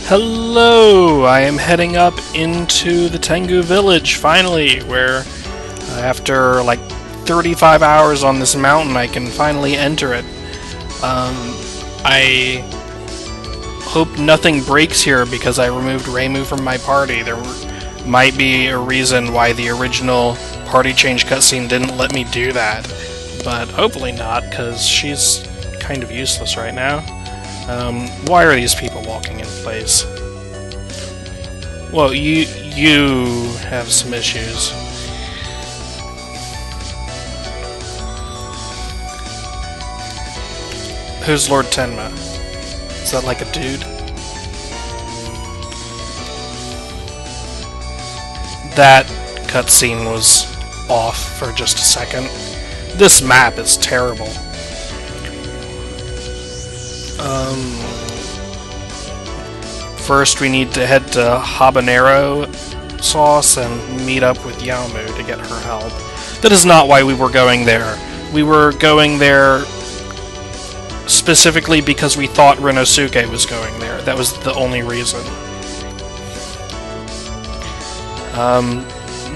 Hello! I am heading up into the Tengu village, finally, where after like 35 hours on this mountain I can finally enter it. I hope nothing breaks here because I removed Reimu from my party. There might be a reason why the original party change cutscene didn't let me do that, but hopefully not, because she's kind of useless right now. Why are these people walking in place? Well, you have some issues. Who's Lord Tenma? Is that like a dude? That cutscene was off for just a second. This map is terrible. First we need to head to Habanero Sauce and meet up with Yamu to get her help. That is not why we were going there. We were going there specifically because we thought Renosuke was going there. That was the only reason.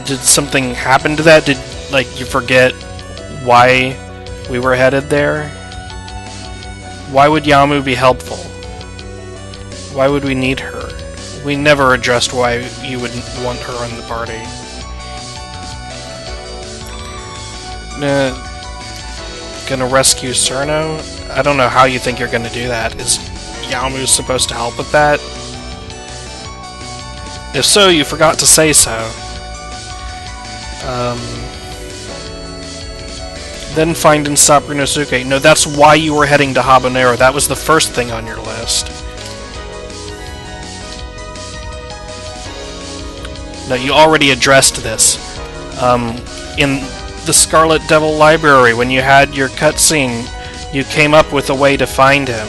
Did something happen to that? Did, like, you forget why we were headed there? Why would Yamu be helpful? Why would we need her? We never addressed why you would want her in the party. Gonna rescue Cerno? I don't know how you think you're gonna do that. Is Yamu supposed to help with that? If so, you forgot to say so. Then find and stop Renosuke. No, that's why you were heading to Habanero. That was the first thing on your list. No, you already addressed this. In the Scarlet Devil Library, when you had your cutscene, you came up with a way to find him.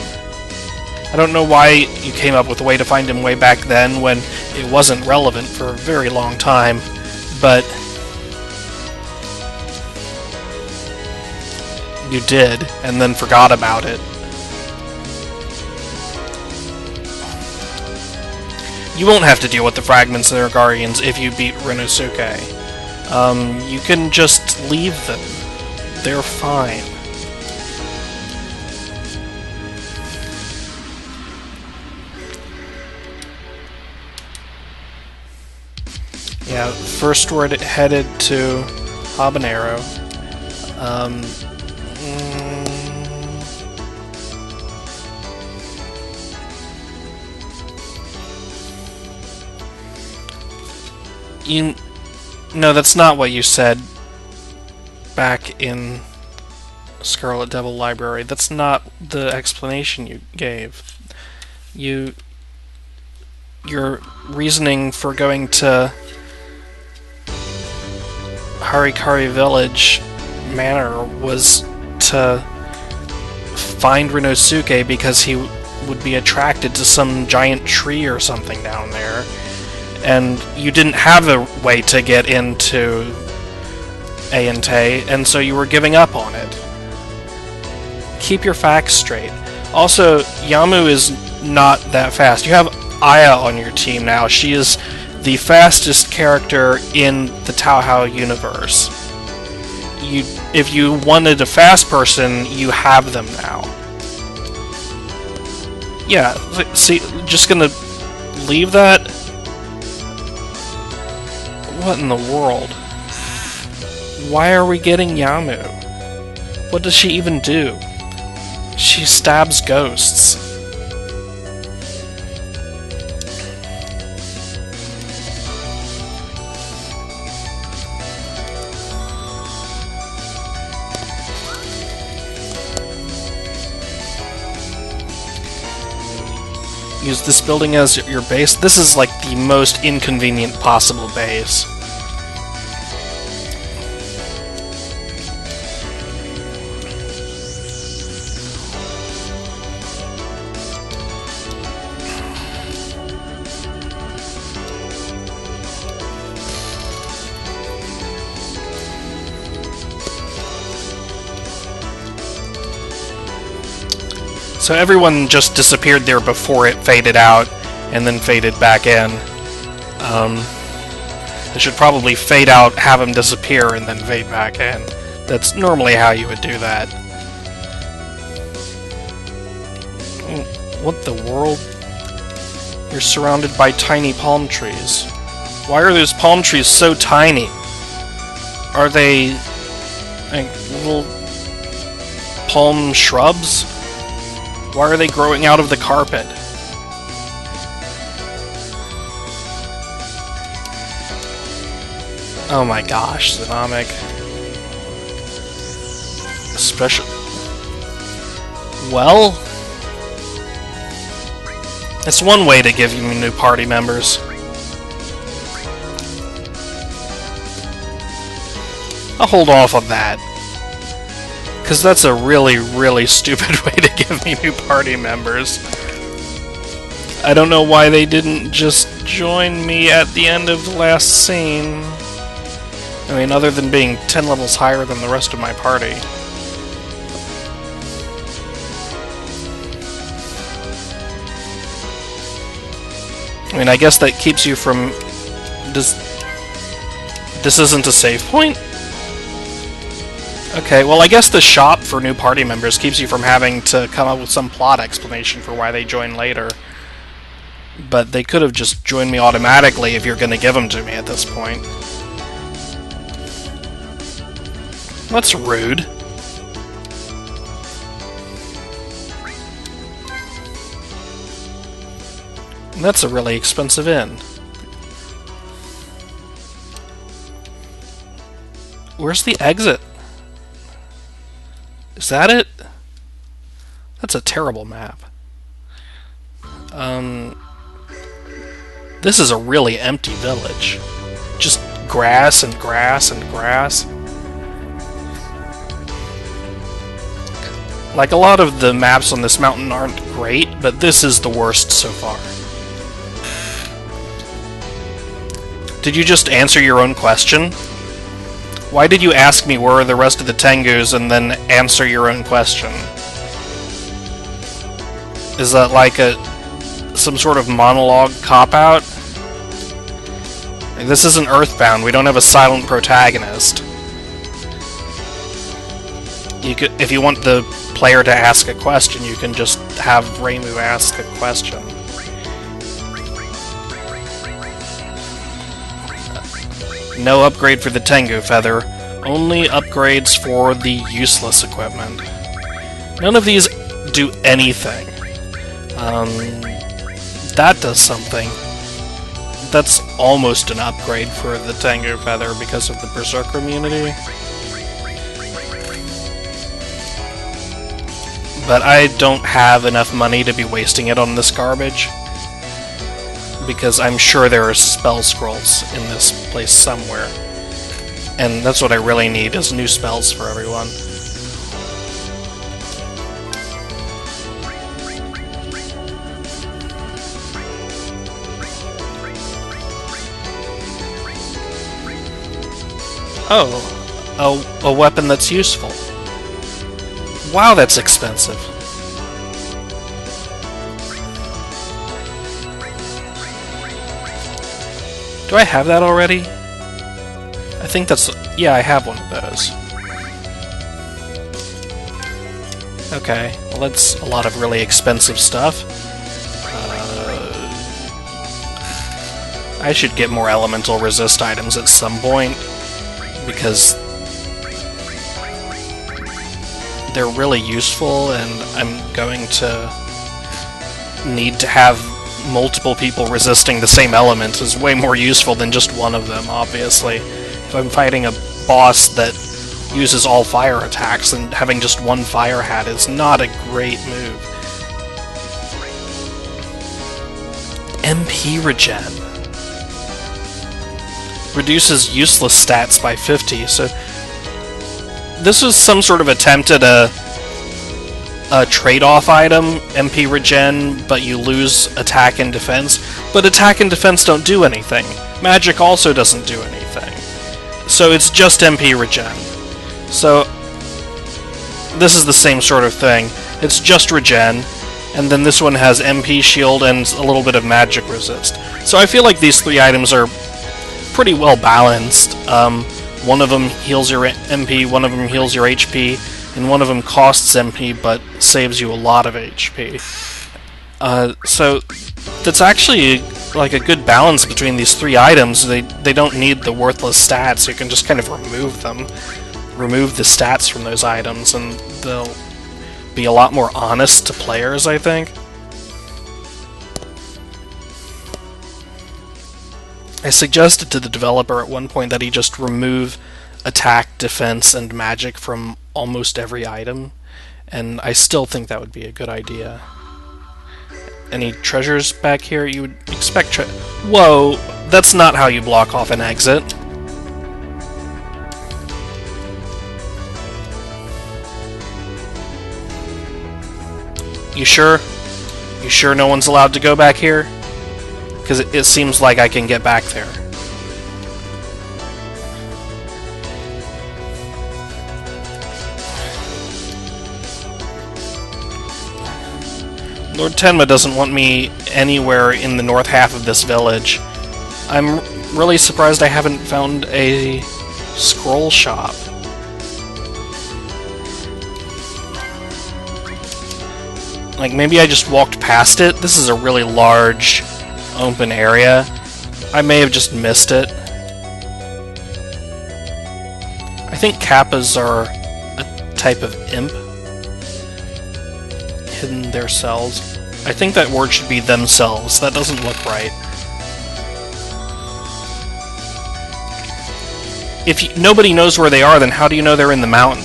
I don't know why you came up with a way to find him way back then when it wasn't relevant for a very long time, but you did, and then forgot about it. You won't have to deal with the fragments and their guardians if you beat Renosuke. You can just leave them. They're fine. Yeah, first we're headed to Habanero. No, that's not what you said back in Scarlet Devil Library. That's not the explanation you gave. Your reasoning for going to Harikari Village Manor was to find Renosuke because he would be attracted to some giant tree or something down there. And you didn't have a way to get into Ayante, and so you were giving up on it. Keep your facts straight. Also, Yamu is not that fast. You have Aya on your team now. She is the fastest character in the Touhou universe. If you wanted a fast person, you have them now. Yeah, see, just gonna leave that? What in the world? Why are we getting Yamu? What does she even do? She stabs ghosts. Use this building as your base. This is like the most inconvenient possible base. So everyone just disappeared there before it faded out. and then faded back in. It should probably fade out, have him disappear, and then fade back in. That's normally how you would do that. What the world? You're surrounded by tiny palm trees. Why are those palm trees so tiny? Are they like little palm shrubs? Why are they growing out of the carpet? Oh my gosh, Xenomic. Special... Well... It's one way to give you new party members. I'll hold off on that. Because that's a really, really stupid way to give me new party members. I don't know why they didn't just join me at the end of the last scene. I mean, other than being 10 levels higher than the rest of my party. I mean, I guess that keeps you from... This isn't a save point? Okay, well I guess the shop for new party members keeps you from having to come up with some plot explanation for why they join later. But they could have just joined me automatically if you're going to give them to me at this point. That's rude. That's a really expensive inn. Where's the exit? Is that it? That's a terrible map. This is a really empty village. Just grass and grass and grass. Like, a lot of the maps on this mountain aren't great, but this is the worst so far. Did you just answer your own question? Why did you ask me where are the rest of the Tengus and then answer your own question? Is that like some sort of monologue cop-out? This isn't Earthbound, we don't have a silent protagonist. You could, if you want the player to ask a question, you can just have Reimu ask a question. No upgrade for the Tengu feather, only upgrades for the useless equipment. None of these do anything. That does something. That's almost an upgrade for the Tengu feather because of the Berserker immunity. But I don't have enough money to be wasting it on this garbage. Because I'm sure there are spell scrolls in this place somewhere. And that's what I really need, is new spells for everyone. Oh, a weapon that's useful. Wow, that's expensive. Do I have that already? I think that's... yeah, I have one of those. Okay, well that's a lot of really expensive stuff. I should get more elemental resist items at some point, because they're really useful, and I'm going to need to have multiple people resisting the same element is way more useful than just one of them, obviously. If I'm fighting a boss that uses all fire attacks, then having just one fire hat is not a great move. MP regen. Reduces useless stats by 50, so this was some sort of attempt at a trade-off item, MP regen, but you lose attack and defense. But attack and defense don't do anything. Magic also doesn't do anything. So it's just MP regen. So this is the same sort of thing. It's just regen, and then this one has MP shield and a little bit of magic resist. So I feel like these 3 items are pretty well balanced. One of them heals your MP, one of them heals your HP, and one of them costs MP but saves you a lot of HP. So that's actually like a good balance between these 3 items. They don't need the worthless stats. You can just kind of remove them. Remove the stats from those items, and they'll be a lot more honest to players, I think. I suggested to the developer at one point that he just remove attack, defense, and magic from almost every item, and I still think that would be a good idea. Any treasures back here? You would expect Whoa! That's not how you block off an exit. You sure? You sure no one's allowed to go back here? Because it seems like I can get back there. Lord Tenma doesn't want me anywhere in the north half of this village. I'm really surprised I haven't found a scroll shop. Like, maybe I just walked past it. This is a really large, open area. I may have just missed it. I think kappas are a type of imp. Hidden their cells. I think that word should be themselves. That doesn't look right. If nobody knows where they are, then how do you know they're in the mountain?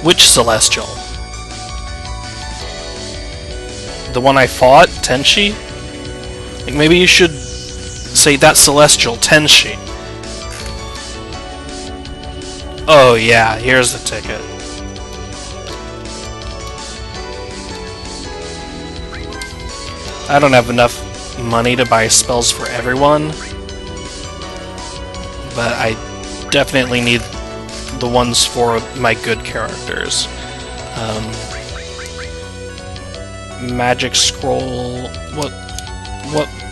Which Celestial? The one I fought? Tenshi? Like, maybe you should say that Celestial, Tenshi. Oh yeah, here's the ticket. I don't have enough money to buy spells for everyone, but I definitely need the ones for my good characters. Magic Scroll... What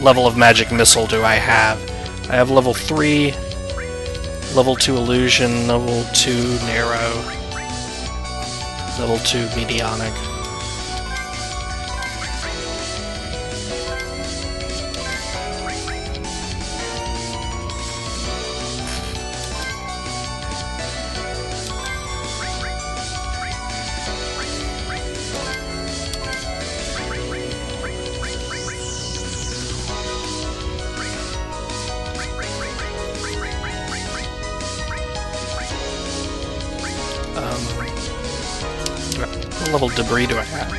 level of Magic Missile do I have? I have level 3, level 2 Illusion, level 2 Narrow, level 2 Medionic. What level debris do I have?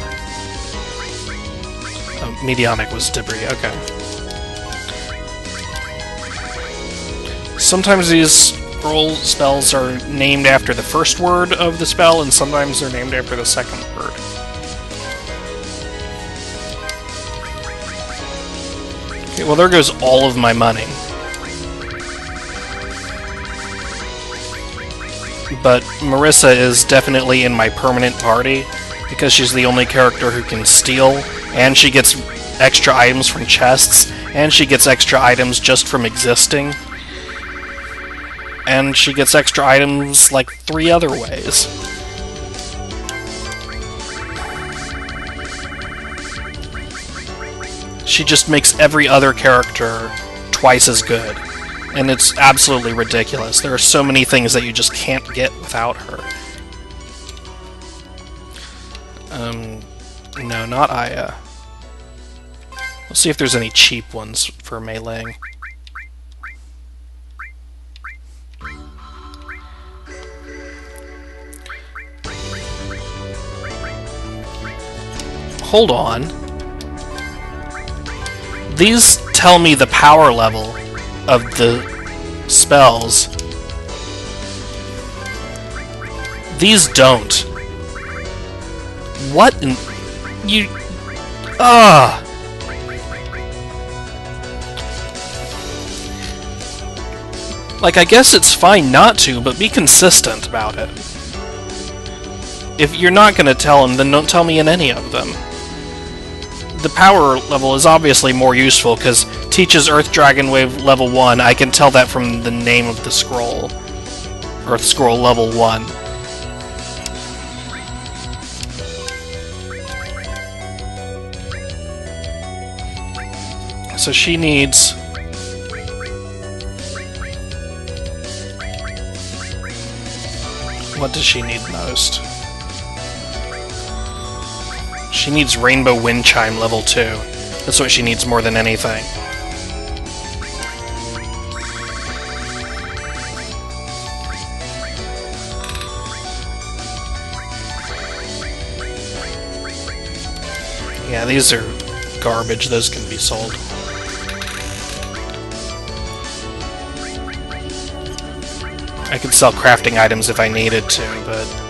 Oh, Medionic was debris, okay. Sometimes these scroll spells are named after the first word of the spell, and sometimes they're named after the second word. Okay, well there goes all of my money. But Marissa is definitely in my permanent party, because she's the only character who can steal, and she gets extra items from chests, and she gets extra items just from existing. And she gets extra items like 3 other ways. She just makes every other character twice as good. And it's absolutely ridiculous. There are so many things that you just can't get without her. No, not Aya. Let's see if there's any cheap ones for meleeing. Hold on. These tell me the power level of the spells. These don't. What in... You... Ah! Like, I guess it's fine not to, but be consistent about it. If you're not going to tell them, then don't tell me in any of them. The power level is obviously more useful, because teaches Earth Dragon Wave level 1, I can tell that from the name of the scroll. Earth Scroll level 1. So she needs... What does she need most? She needs Rainbow Wind Chime level 2. That's what she needs more than anything. Yeah, these are garbage. Those can be sold. I could sell crafting items if I needed to, but...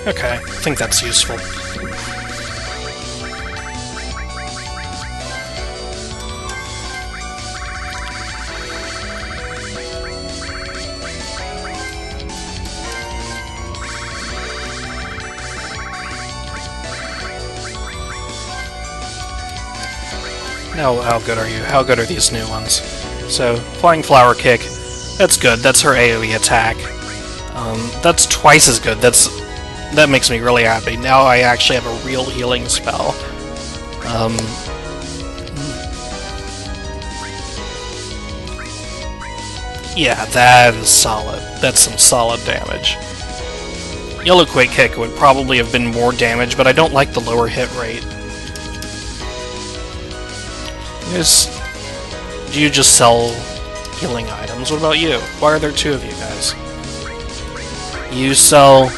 Okay, I think that's useful. Now, how good are you? How good are these new ones? So, Flying Flower Kick, that's good. That's her AoE attack. That's twice as good. That makes me really happy. Now I actually have a real healing spell. Yeah, that is solid. That's some solid damage. Yellow Quake Kick would probably have been more damage, but I don't like the lower hit rate. Do you just sell healing items? What about you? Why are there two of you guys? You sell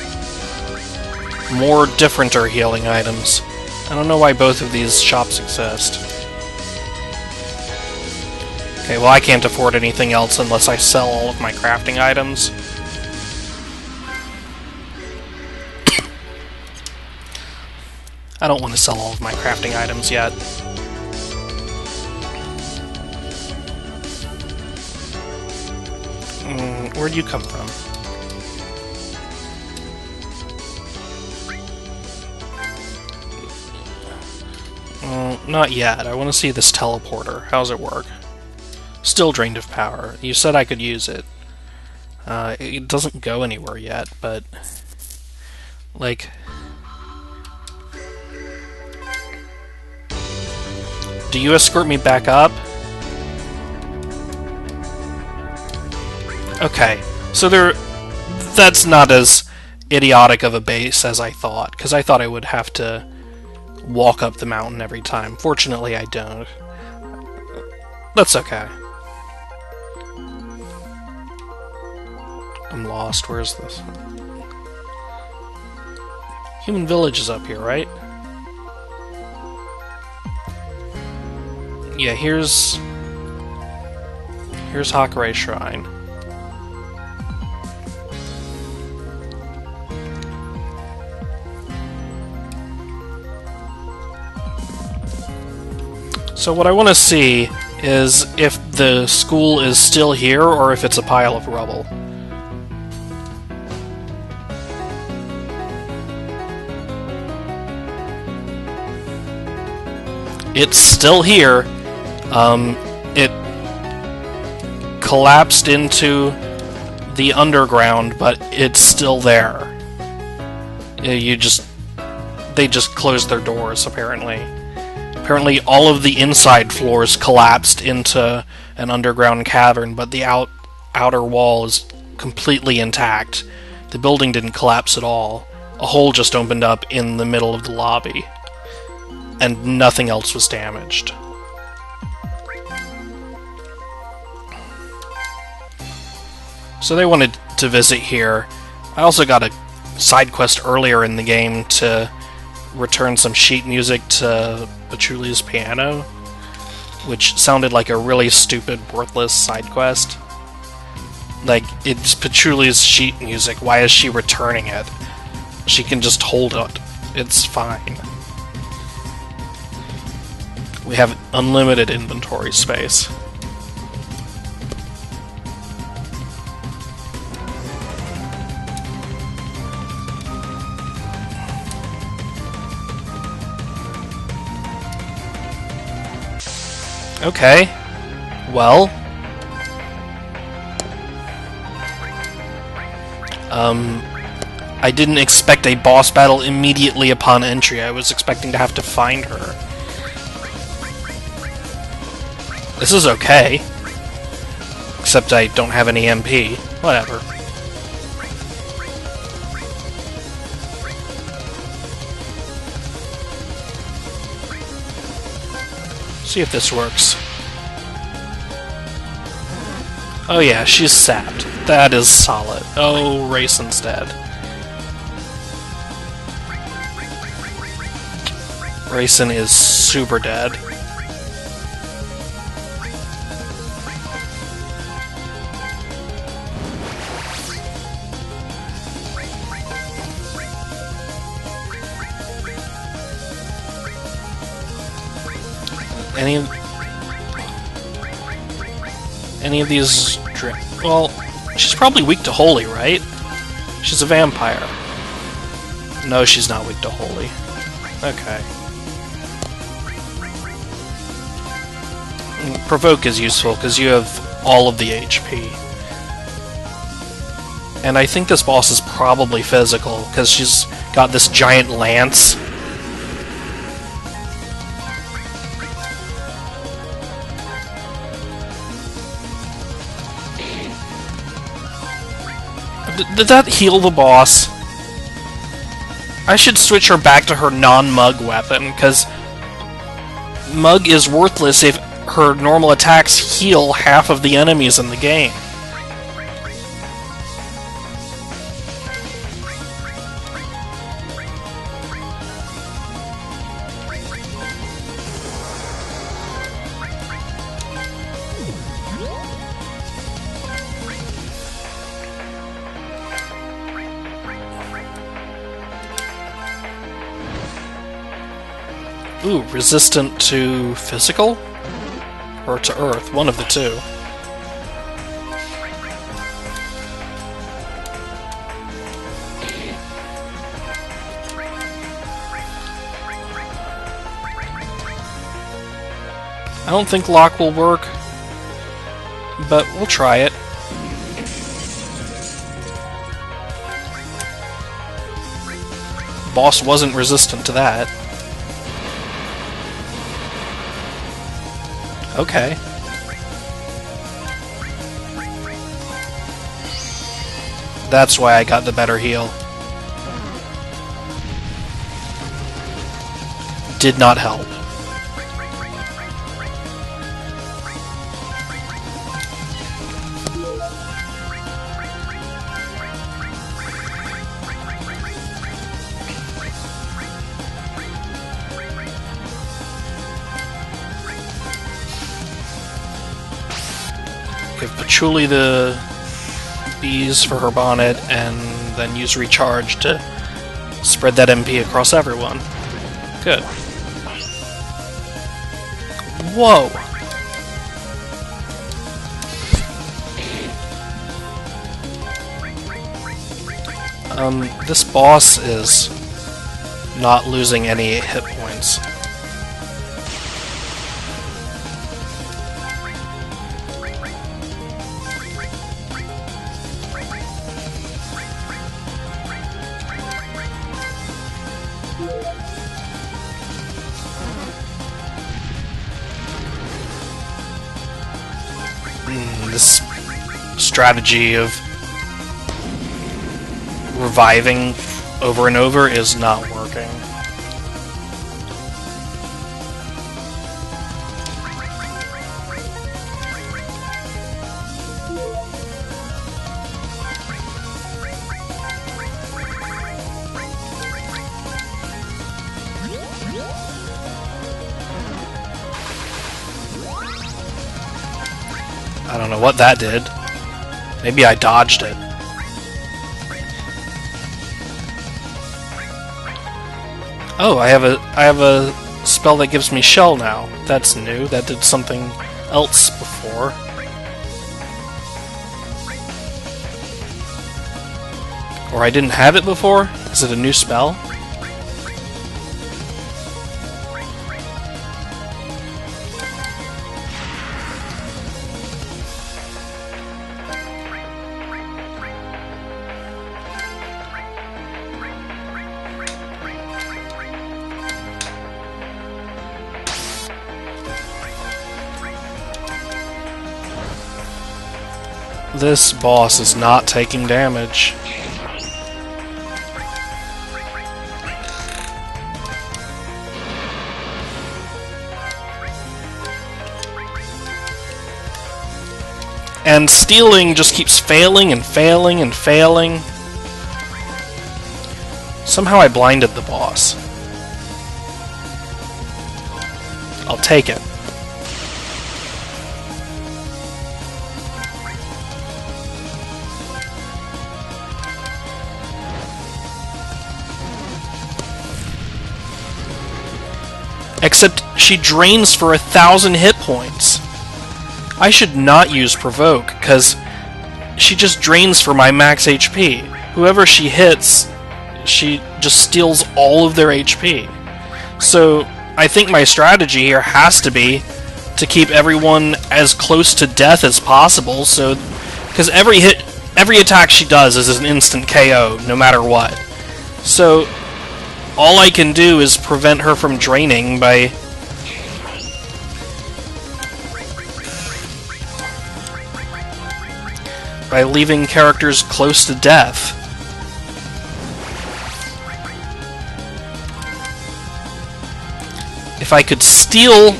more differenter healing items. I don't know why both of these shops exist. Okay, well I can't afford anything else unless I sell all of my crafting items. I don't want to sell all of my crafting items yet. Where'd you come from? Not yet. I want to see this teleporter. How's it work? Still drained of power. You said I could use it. It doesn't go anywhere yet, but... like... Do you escort me back up? Okay, so that's not as idiotic of a base as I thought, because I thought I would have to walk up the mountain every time. Fortunately, I don't. That's okay. I'm lost. Where's this? Human Village is up here, right? Yeah, here's Hakurei Shrine. So what I want to see is if the school is still here or if it's a pile of rubble. It's still here. It collapsed into the underground, but it's still there. They just closed their doors, apparently. Apparently all of the inside floors collapsed into an underground cavern, but the outer wall is completely intact. The building didn't collapse at all. A hole just opened up in the middle of the lobby, and nothing else was damaged. So they wanted to visit here. I also got a side quest earlier in the game to return some sheet music to Pachulia's piano. which sounded like a really stupid, worthless side quest. Like, it's Patchouli's sheet music. Why is she returning it? She can just hold it. It's fine. We have unlimited inventory space. Okay. Well. I didn't expect a boss battle immediately upon entry. I was expecting to have to find her. This is okay. Except I don't have any MP. Whatever. See if this works. Oh yeah, she's sapped. That is solid. Oh, race instead. Racing is super dead. Any of these... Well, she's probably weak to Holy, right? She's a vampire. No, she's not weak to Holy. Okay. Provoke is useful, because you have all of the HP. And I think this boss is probably physical, because she's got this giant lance. Did that heal the boss? I should switch her back to her non-Mug weapon, because Mug is worthless if her normal attacks heal half of the enemies in the game. Ooh, resistant to physical? Or to earth, one of the two. I don't think lock will work, but we'll try it. Boss wasn't resistant to that. Okay. That's why I got the better heal. Did not help. Give Patchouli the bees for her bonnet, and then use recharge to spread that MP across everyone. Good. Whoa! This boss is not losing any hit points. This strategy of reviving over and over is not working. I don't know what that did. Maybe I dodged it. Oh, I have a spell that gives me shell now. That's new. That did something else before. Or I didn't have it before? Is it a new spell? This boss is not taking damage. And stealing just keeps failing and failing and failing. Somehow I blinded the boss. I'll take it. Except she drains for 1,000 hit points. I should not use Provoke, because she just drains for my max HP. Whoever she hits, she just steals all of their HP. So I think my strategy here has to be to keep everyone as close to death as possible, so because every attack she does is an instant KO, no matter what. So all I can do is prevent her from draining by leaving characters close to death. If I could steal,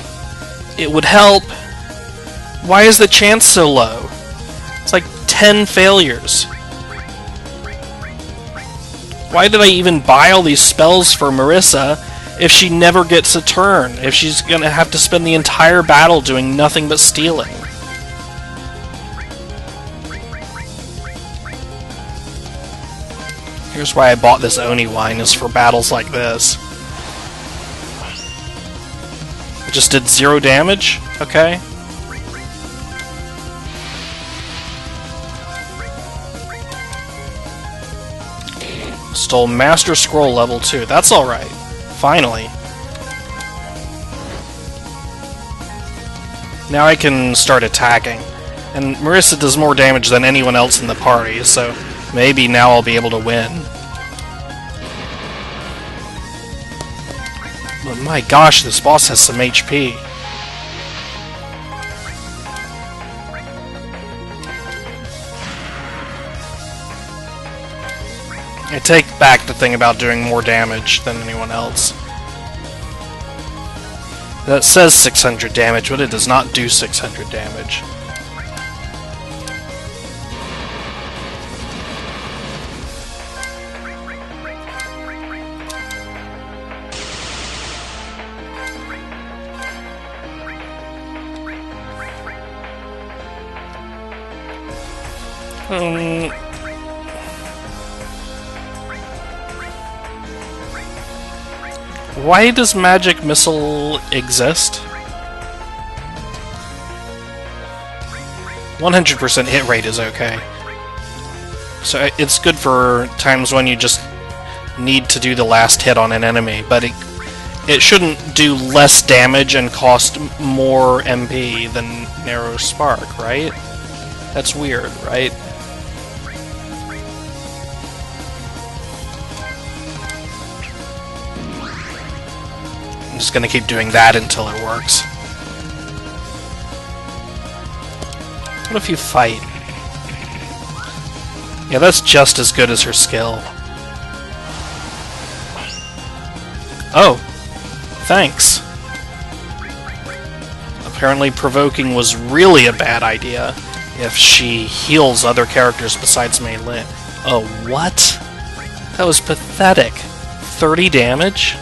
it would help. Why is the chance so low? It's like 10 failures. Why did I even buy all these spells for Marissa if she never gets a turn? If she's gonna have to spend the entire battle doing nothing but stealing? Here's why I bought this Oni wine, is for battles like this. It just did 0 damage? Okay. Stole Master Scroll level 2. That's alright. Finally. Now I can start attacking. And Marissa does more damage than anyone else in the party, so maybe now I'll be able to win. But my gosh, this boss has some HP. I take back the thing about doing more damage than anyone else. That says 600 damage, but it does not do 600 damage. Why does Magic Missile exist? 100% hit rate is okay. So it's good for times when you just need to do the last hit on an enemy, but it shouldn't do less damage and cost more MP than Narrow Spark, right? That's weird, right? I'm just gonna keep doing that until it works. What if you fight? Yeah, that's just as good as her skill. Oh, thanks. Apparently provoking was really a bad idea if she heals other characters besides Mei Lin. Oh, what? That was pathetic. 30 damage?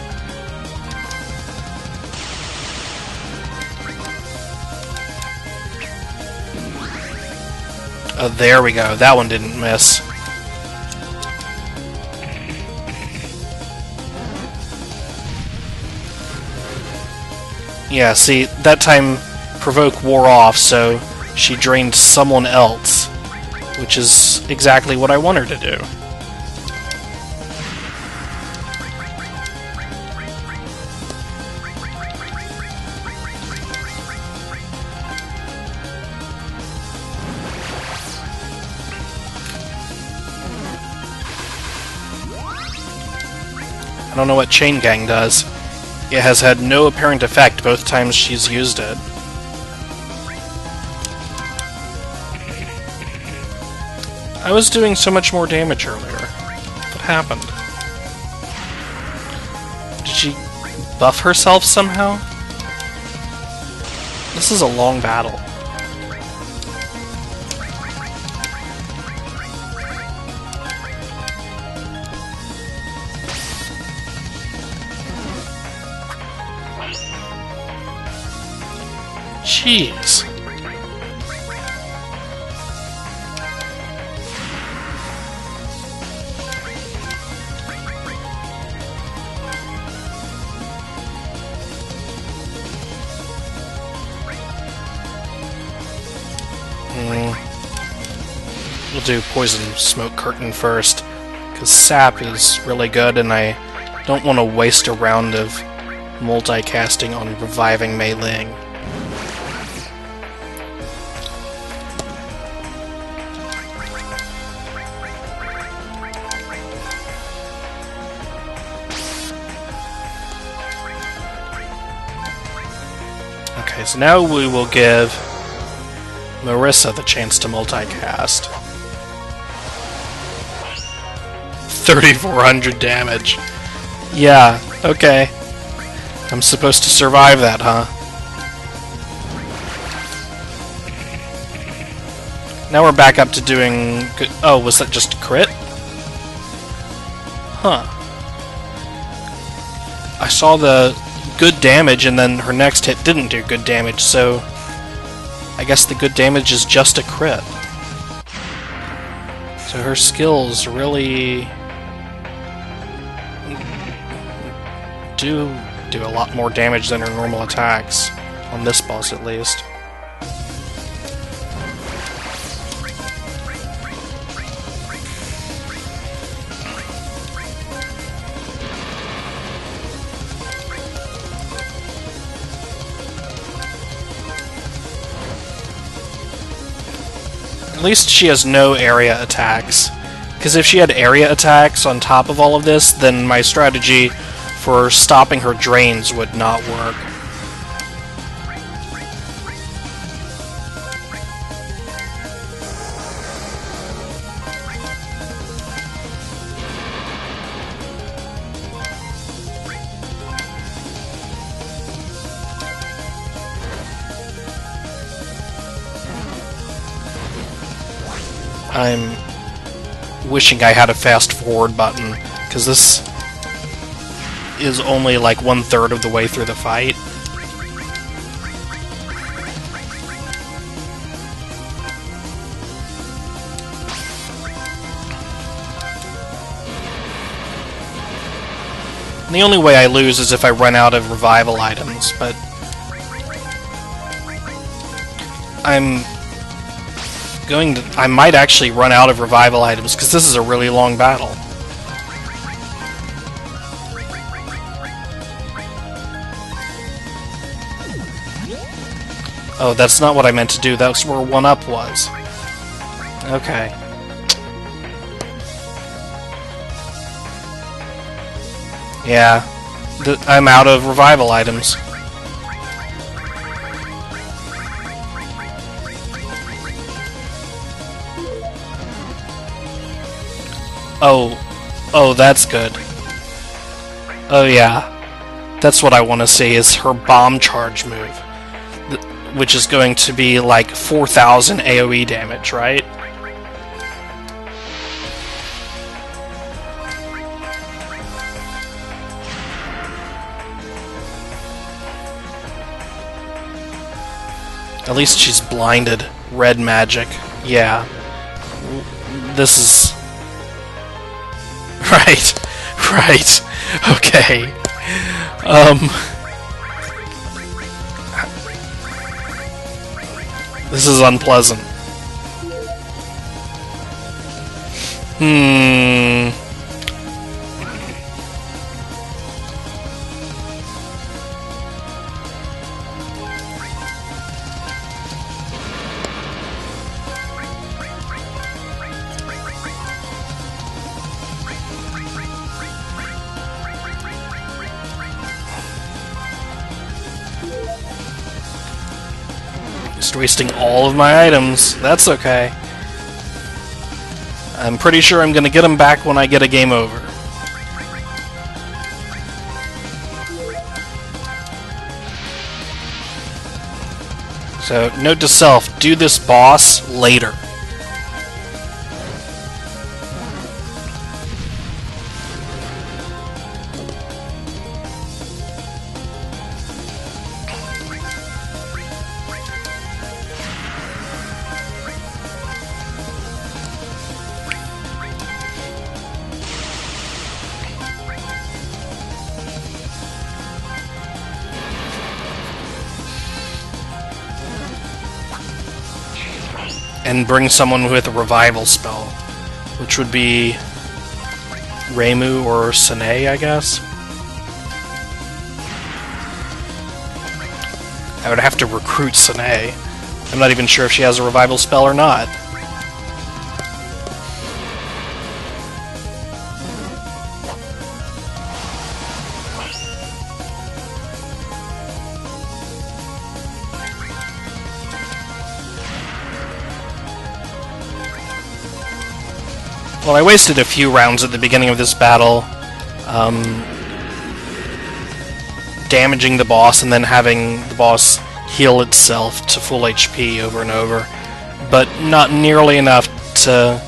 Oh, there we go. That one didn't miss. Yeah, see, that time Provoke wore off, so she drained someone else, which is exactly what I want her to do. I don't know what Chain Gang does. It has had no apparent effect both times she's used it. I was doing so much more damage earlier. What happened? Did she buff herself somehow? This is a long battle. Jeez. We'll do Poison Smoke Curtain first, because Sap is really good and I don't want to waste a round of multicasting on Reviving Mei Ling. Okay, so now we will give Marissa the chance to multicast. 3,400 damage. Yeah, okay. I'm supposed to survive that, huh? Now we're back up to doing good. Oh, was that just a crit? Huh. I saw the good damage and then her next hit didn't do good damage, so I guess the good damage is just a crit. So her skills really do a lot more damage than her normal attacks, on this boss at least. At least she has no area attacks. Because if she had area attacks on top of all of this, then my strategy for stopping her drains would not work. I'm wishing I had a fast forward button, because this is only like 1/3 of the way through the fight. And the only way I lose is if I run out of revival items, but I might actually run out of revival items, because this is a really long battle. Oh, that's not what I meant to do. That's where 1-up was. Okay. Yeah. I'm out of revival items. Oh, that's good. Oh yeah. That's what I want to see, is her bomb charge move. Which is going to be like 4,000 AoE damage, right? At least she's blinded. Red magic. Yeah. this is... Right. Right. Okay. This is unpleasant. Just wasting all of my items. That's okay. I'm pretty sure I'm gonna get them back when I get a game over. So, note to self, do this boss later. And bring someone with a revival spell, which would be Reimu or Sine, I guess. I would have to recruit Sine. I'm not even sure if she has a revival spell or not. Well, I wasted a few rounds at the beginning of this battle, damaging the boss and then having the boss heal itself to full HP over and over, but not nearly enough to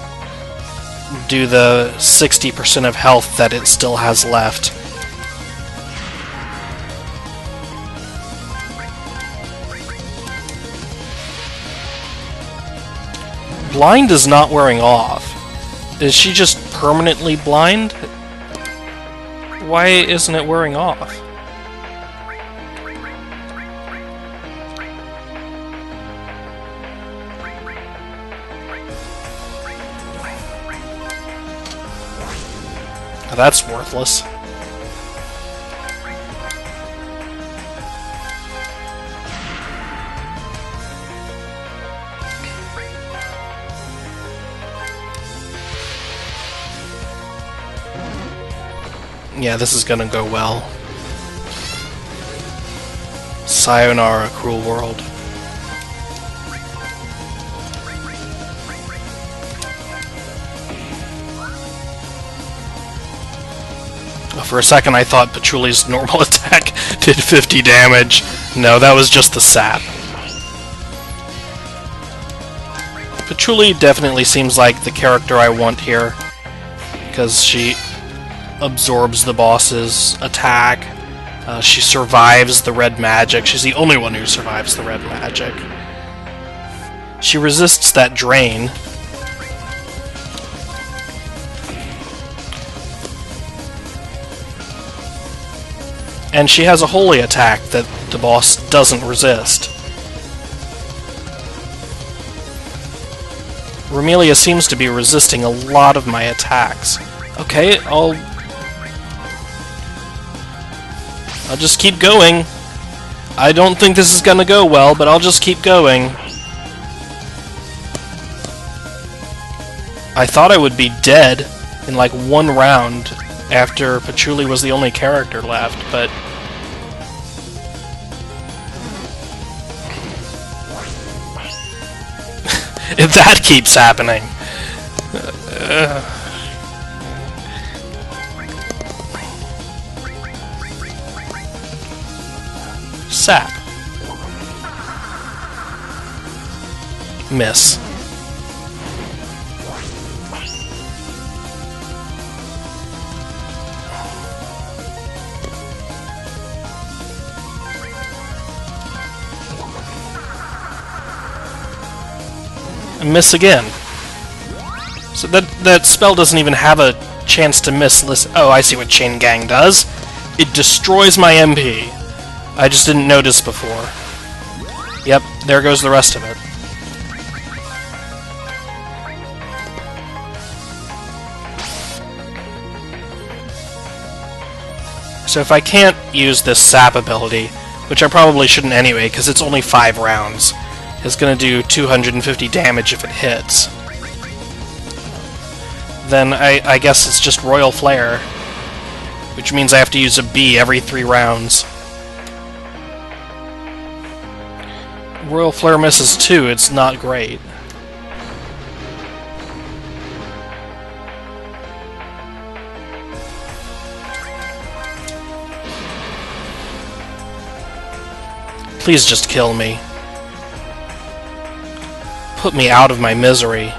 do the 60% of health that it still has left. Blind is not wearing off. Is she just permanently blind? Why isn't it wearing off? Oh, that's worthless. Yeah, this is gonna go well. Sayonara, cruel world. For a second I thought Patchouli's normal attack did 50 damage. No, that was just the sap. Patchouli definitely seems like the character I want here, because she absorbs the boss's attack. She survives the red magic. She's the only one who survives the red magic. She resists that drain. And she has a holy attack that the boss doesn't resist. Romelia seems to be resisting a lot of my attacks. Okay, I'll just keep going. I don't think this is gonna go well, but I'll just keep going. I thought I would be dead in like one round after Patchouli was the only character left, but if that keeps happening. Sap. Miss. And miss again. So that spell doesn't even have a chance to miss. Listen, oh, I see what Chain Gang does. It destroys my MP. I just didn't notice before. Yep, there goes the rest of it. So if I can't use this sap ability, which I probably shouldn't anyway, because it's only 5 rounds, it's going to do 250 damage if it hits. Then I guess it's just Royal Flare, which means I have to use a B every 3 rounds. Royal Flare misses too, it's not great. Please just kill me. Put me out of my misery.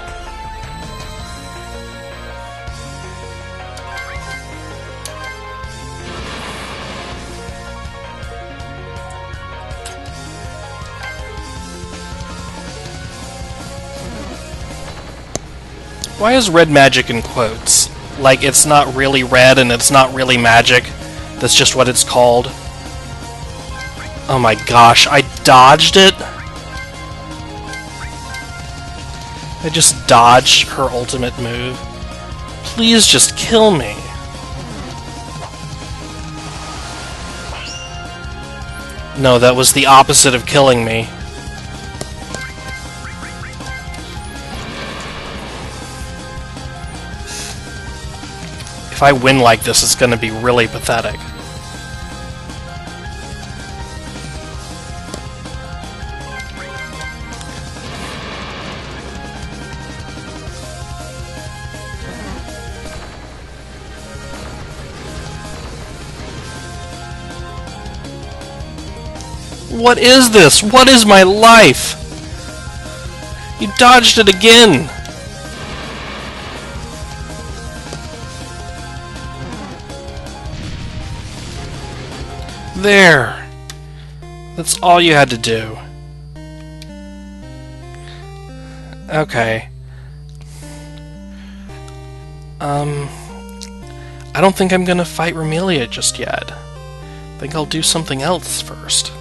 Why is red magic in quotes? Like it's not really red and it's not really magic. That's just what it's called. Oh my gosh, I dodged it? I just dodged her ultimate move. Please just kill me. No, that was the opposite of killing me. If I win like this, it's gonna be really pathetic. What is this? What is my life? You dodged it again! There! That's all you had to do. Okay. I don't think I'm gonna fight Remelia just yet. I think I'll do something else first.